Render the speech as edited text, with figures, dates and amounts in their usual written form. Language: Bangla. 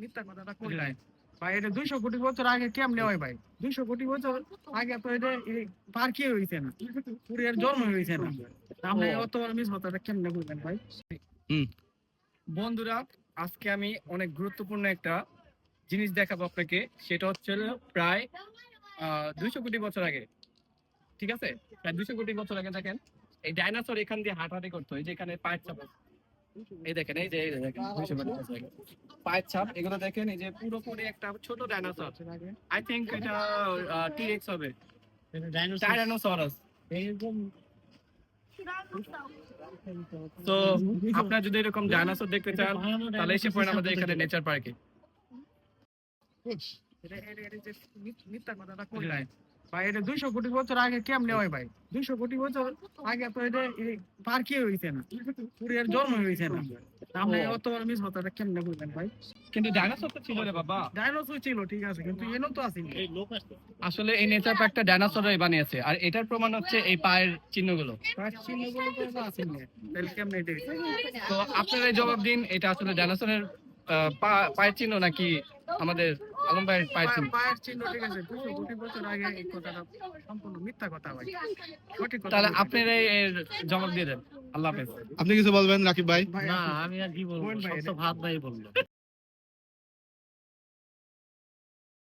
মিথ্যা কথাটা কই নাই ভাই, এটা 200 কোটি বছর আগে কেমনে হয় ভাই? 200 কোটি বছর আগে তো এটা পার কি হইছে না, পুরো এর জন্ম হইছে না। আপনি অত মিস কথাটা কেমনে বলবেন ভাই? হুম। বন্ধুরা, আজকে আমি অনেক গুরুত্বপূর্ণ একটা জিনিস দেখাবো আপনাকে। সেটা হচ্ছে প্রায় 200 কোটি বছর আগে, ঠিক আছে? প্রায় 200 কোটি বছর আগে দেখেন এই ডাইনোসর এখান দিয়ে হাঁটাহাঁটি করতো, এই যে এখানে পায়ের ছাপ আছে। এই দেখেন, এই যে দেখেন 200 কোটি বছর আগে পায়ের ছাপ, এগুলো দেখেন, এই যে পুরোপুরি একটা ছোট ডাইনোসর। আই থিংক এটা টি-রেক্স হবে, টাইরানোসরাস। তো আপনারা যদি এরকম ডাইনোসর দেখতে চান তাহলে এসে পড়েন আমাদের এখানে নেচার পার্কে। মিথ্যা কথাটা কই নাই ভাই, এটা 200 কোটি বছর আগে কেমনে হয় ভাই? 200 কোটি বছর আগে তো এটা পার কি হইছে না, পুরো এর জন্ম হইছে না। আপনি অত মিস কথাটা কেমনে বলবেন ভাই? কিন্তু ডাইনোসর তো ছিল রে বাবা। ডাইনোসর ছিল ঠিক আছে, কিন্তু এনো তো আসেনি। আসলে এই নেচার পার্কটা ডাইনোসররাই বানিয়েছে, আর এটার প্রমাণ হচ্ছে এই পায়ের চিহ্নগুলো। তার চিহ্নগুলো তো আসেনি, তাহলে কেমনে এটা হইছে? তো আপনারা এই জবাব দিন, এটা আসলে ডাইনোসরের পায়ের চিহ্ন নাকি আমাদের আলম ভাইয়ের পায়ের চিহ্ন? পায়ের চিহ্ন ঠিক আছে, 200 কোটি বছর আগে এই কথাটা সম্পূর্ণ মিথ্যা কথা ভাই। সঠিক কথা তাহলে বলবেন। আপনারা এর জবাব দিয়ে দেন। আল্লাহ হাফেজ। আপনি কিছু বলবেন রাকিব ভাই? ভাই, না, আমি আর কি বলবো, বলেন ভাই, সব তো ভাত ভাই বললো।